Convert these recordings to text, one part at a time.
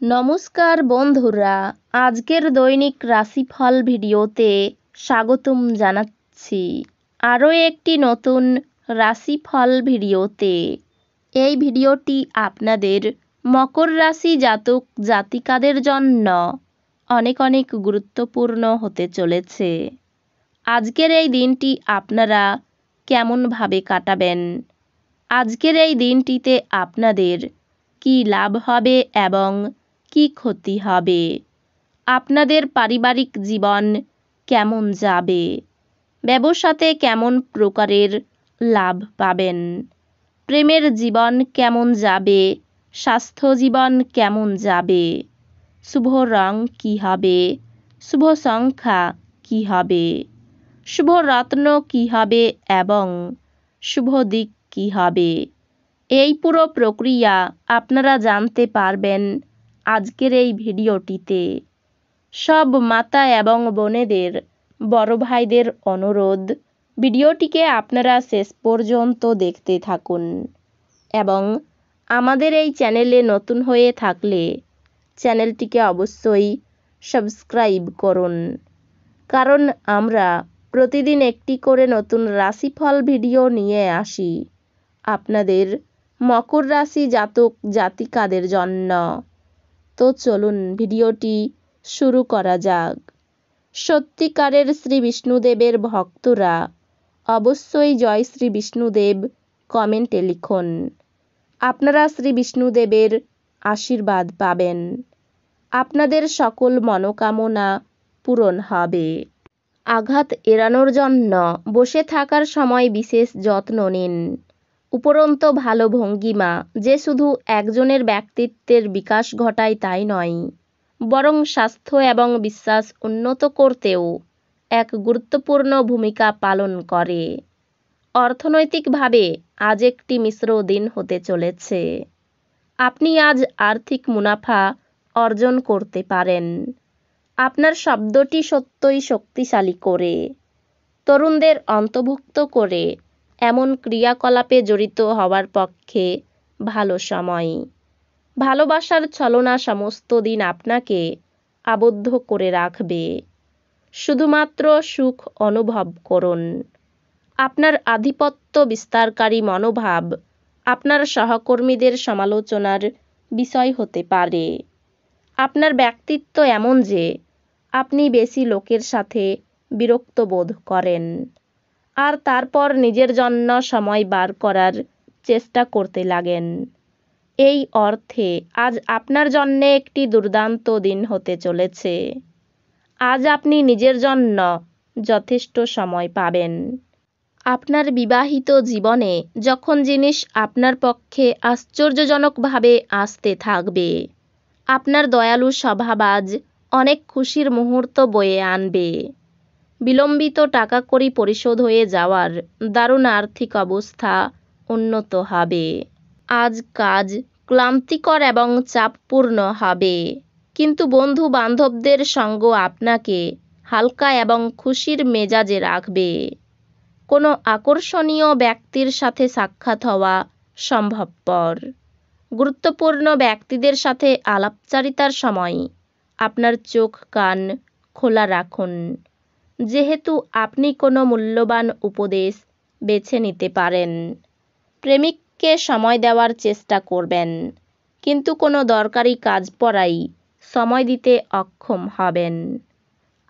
নমস্কার বন্ধুরা, আজকের দৈনিক রাশিফল ভিডিওতে স্বাগতম জানাচ্ছি আরও একটি নতুন রাশিফল ভিডিওতে। এই ভিডিওটি আপনাদের মকর রাশি জাতক জাতিকাদের জন্য অনেক অনেক গুরুত্বপূর্ণ হতে চলেছে। আজকের এই দিনটি আপনারা কেমনভাবে কাটাবেন, আজকের এই দিনটিতে আপনাদের কি লাভ হবে এবং কি ক্ষতি হবে, আপনাদের পারিবারিক জীবন কেমন যাবে, ব্যবসাতে কেমন প্রকারের লাভ পাবেন, প্রেমের জীবন কেমন যাবে, স্বাস্থ্য জীবন কেমন যাবে, শুভ রং কী হবে, শুভ সংখ্যা কী হবে, শুভ রত্ন কী হবে এবং শুভ দিক কী হবে, এই পুরো প্রক্রিয়া আপনারা জানতে পারবেন আজকের এই ভিডিওটিতে। সব মাতা এবং বোনেদের, বড় ভাইদের অনুরোধ, ভিডিওটিকে আপনারা শেষ পর্যন্ত দেখতে থাকুন এবং আমাদের এই চ্যানেলে নতুন হয়ে থাকলে চ্যানেলটিকে অবশ্যই সাবস্ক্রাইব করুন, কারণ আমরা প্রতিদিন একটি করে নতুন রাশিফল ভিডিও নিয়ে আসি আপনাদের মকর রাশি জাতক জাতিকাদের জন্য। তো চলুন ভিডিওটি শুরু করা যাক। সত্যিকারের শ্রী বিষ্ণুদেবের ভক্তরা অবশ্যই জয় শ্রী বিষ্ণুদেব কমেন্টে লিখুন। আপনারা শ্রী বিষ্ণুদেবের আশীর্বাদ পাবেন, আপনাদের সকল মনোকামনা পূরণ হবে। আঘাত এড়ানোর জন্য বসে থাকার সময় বিশেষ যত্ন নিন। উপরন্ত ভালো ভঙ্গিমা যে শুধু একজনের ব্যক্তিত্বের বিকাশ ঘটায় তাই নয়, বরং স্বাস্থ্য এবং বিশ্বাস উন্নত করতেও এক গুরুত্বপূর্ণ ভূমিকা পালন করে। অর্থনৈতিকভাবে আজ একটি মিশ্র দিন হতে চলেছে। আপনি আজ আর্থিক মুনাফা অর্জন করতে পারেন। আপনার শব্দটি সত্যই শক্তিশালী করে তরুণদের অন্তর্ভুক্ত করে এমন ক্রিয়াকলাপে জড়িত হওয়ার পক্ষে ভালো সময়। ভালোবাসার ছলনা সমস্ত দিন আপনাকে আবদ্ধ করে রাখবে। শুধুমাত্র সুখ অনুভব করুন। আপনার আধিপত্য বিস্তারকারী মনোভাব আপনার সহকর্মীদের সমালোচনার বিষয় হতে পারে। আপনার ব্যক্তিত্ব এমন যে আপনি বেশি লোকের সাথে বিরক্ত বোধ করেন, আর তারপর নিজের জন্য সময় বার করার চেষ্টা করতে লাগেন। এই অর্থে আজ আপনার জন্য একটি দুর্দান্ত দিন হতে চলেছে। আজ আপনি নিজের জন্য যথেষ্ট সময় পাবেন। আপনার বিবাহিত জীবনে যখন জিনিস আপনার পক্ষে আশ্চর্যজনকভাবে আসতে থাকবে, আপনার দয়ালু স্বভাব আজ অনেক খুশির মুহূর্ত বয়ে আনবে। বিলম্বিত টাকা কড়ি পরিশোধ হয়ে যাওয়ার দারুণ আর্থিক অবস্থা উন্নত হবে। আজ কাজ ক্লান্তিকর এবং চাপপূর্ণ হবে, কিন্তু বন্ধু বান্ধবদের সঙ্গ আপনাকে হালকা এবং খুশির মেজাজে রাখবে। কোনো আকর্ষণীয় ব্যক্তির সাথে সাক্ষাৎ হওয়া সম্ভবপর। গুরুত্বপূর্ণ ব্যক্তিদের সাথে আলাপচারিতার সময় আপনার চোখ কান খোলা রাখুন, যেহেতু আপনি কোনো মূল্যবান উপদেশ বেছে নিতে পারেন। প্রেমিককে সময় দেওয়ার চেষ্টা করবেন, কিন্তু কোনো দরকারি কাজ পড়াই সময় দিতে অক্ষম হবেন।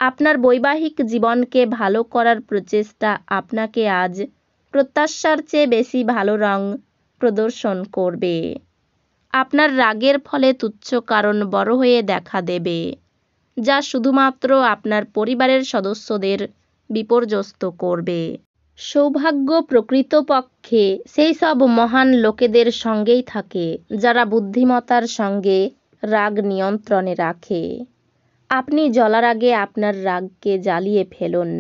আপনার বৈবাহিক জীবনকে ভালো করার প্রচেষ্টা আপনাকে আজ প্রত্যাশার চেয়ে বেশি ভালো রং প্রদর্শন করবে। আপনার রাগের ফলে তুচ্ছ কারণ বড় হয়ে দেখা দেবে, যা শুধুমাত্র আপনার পরিবারের সদস্যদের বিপর্যস্ত করবে। সৌভাগ্য প্রকৃতপক্ষে সেই সব মহান লোকেদের সঙ্গেই থাকে যারা বুদ্ধিমত্তার সঙ্গে রাগ নিয়ন্ত্রণে রাখে। আপনি জ্বলার আগে আপনার রাগকে জ্বালিয়ে ফেলুন।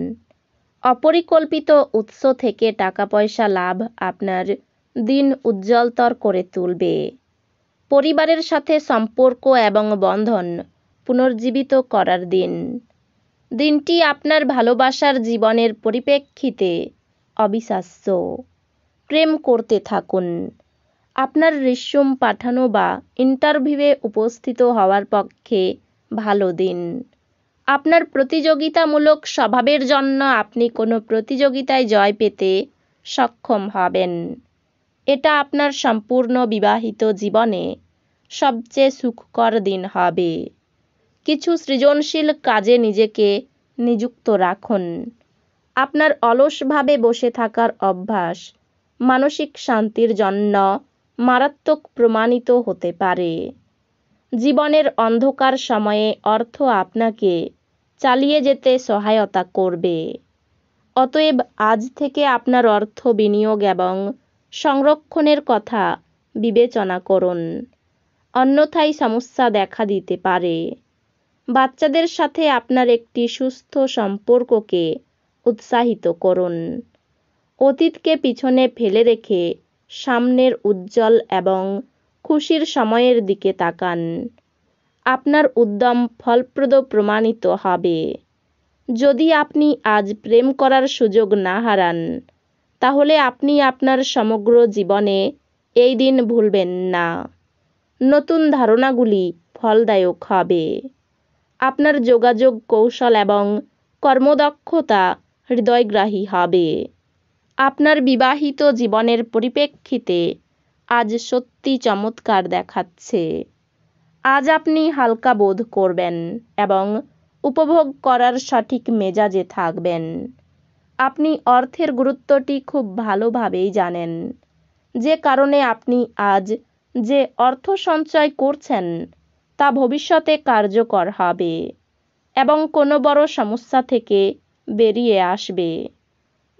অপরিকল্পিত উৎস থেকে টাকা পয়সা লাভ আপনার দিন উজ্জ্বলতর করে তুলবে। পরিবারের সাথে সম্পর্ক এবং বন্ধন পুনর্জীবিত করার দিন। দিনটি আপনার ভালোবাসার জীবনের পরিপ্রেক্ষিতে অবিশ্বাস্য। প্রেম করতে থাকুন। আপনার রিস্যুম পাঠানো বা ইন্টারভিউয়ে উপস্থিত হওয়ার পক্ষে ভালো দিন। আপনার প্রতিযোগিতামূলক স্বভাবের জন্য আপনি কোনো প্রতিযোগিতায় জয় পেতে সক্ষম হবেন। এটা আপনার সম্পূর্ণ বিবাহিত জীবনে সবচেয়ে সুখকর দিন হবে। কিছু সৃজনশীল কাজে নিজেকে নিযুক্ত রাখুন। আপনার অলসভাবে বসে থাকার অভ্যাস মানসিক শান্তির জন্য মারাত্মক প্রমাণিত হতে পারে। জীবনের অন্ধকার সময়ে অর্থ আপনাকে চালিয়ে যেতে সহায়তা করবে। অতএব আজ থেকে আপনার অর্থ বিনিয়োগ এবং সংরক্ষণের কথা বিবেচনা করুন, অন্যথায় সমস্যা দেখা দিতে পারে। বাচ্চাদের সাথে আপনার একটি সুস্থ সম্পর্ককে উৎসাহিত করুন। অতীতকে পিছনে ফেলে রেখে সামনের উজ্জ্বল এবং খুশির সময়ের দিকে তাকান। আপনার উদ্যম ফলপ্রদ প্রমাণিত হবে। যদি আপনি আজ প্রেম করার সুযোগ না হারান, তাহলে আপনি আপনার সমগ্র জীবনে এই দিন ভুলবেন না। নতুন ধারণাগুলি ফলদায়ক হবে। আপনার যোগাযোগ কৌশল এবং কর্মদক্ষতা হৃদয়গ্রাহী হবে। আপনার বিবাহিত জীবনের পরিপ্রেক্ষিতে আজ সত্যি চমৎকার দেখাচ্ছে। আজ আপনি হালকা বোধ করবেন এবং উপভোগ করার সঠিক মেজাজে থাকবেন। আপনি অর্থের গুরুত্বটি খুব ভালোভাবেই জানেন, যে কারণে আপনি আজ যে অর্থ সঞ্চয় করছেন তা ভবিষ্যতে কার্যকর হবে এবং কোনো বড় সমস্যা থেকে বেরিয়ে আসবে।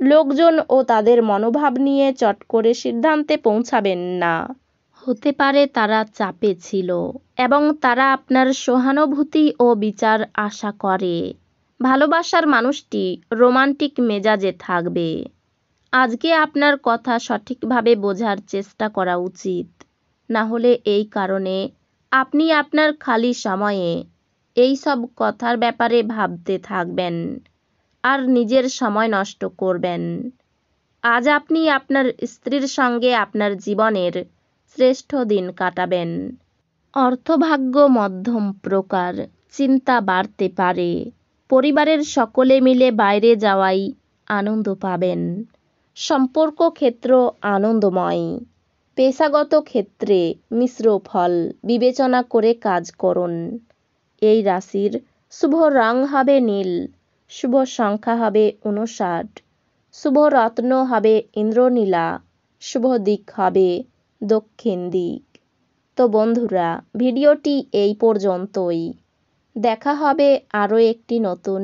লোকজন ও তাদের মনোভাব নিয়ে চট করে সিদ্ধান্তে পৌঁছাবেন না। হতে পারে তারা চাপে ছিল এবং তারা আপনার সহানুভূতি ও বিচার আশা করে। ভালোবাসার মানুষটি রোমান্টিক মেজাজে থাকবে। আজকে আপনার কথা সঠিকভাবে বোঝার চেষ্টা করা উচিত, না হলে এই কারণে আপনি আপনার খালি সময়ে এই সব কথার ব্যাপারে ভাবতে থাকবেন আর নিজের সময় নষ্ট করবেন। আজ আপনি আপনার স্ত্রীর সঙ্গে আপনার জীবনের শ্রেষ্ঠ দিন কাটাবেন। অর্থভাগ্য মধ্যম প্রকার, চিন্তা বাড়তে পারে। পরিবারের সকলে মিলে বাইরে যাওয়াই আনন্দ পাবেন। সম্পর্ক ক্ষেত্র আনন্দময়। পেশাগত ক্ষেত্রে মিশ্র ফল বিবেচনা করে কাজ করুন। এই রাশির শুভ রং হবে নীল, শুভ সংখ্যা হবে 59, শুভ রত্ন হবে ইন্দ্রনীলা, শুভ দিক হবে দক্ষিণ দিক। তো বন্ধুরা, ভিডিওটি এই পর্যন্তই। দেখা হবে আরও একটি নতুন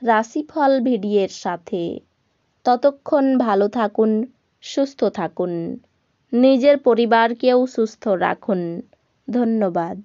রাশিফল ভিডিওর সাথে। ততক্ষণ ভালো থাকুন, সুস্থ থাকুন, নিজের পরিবারকেও সুস্থ রাখুন। ধন্যবাদ।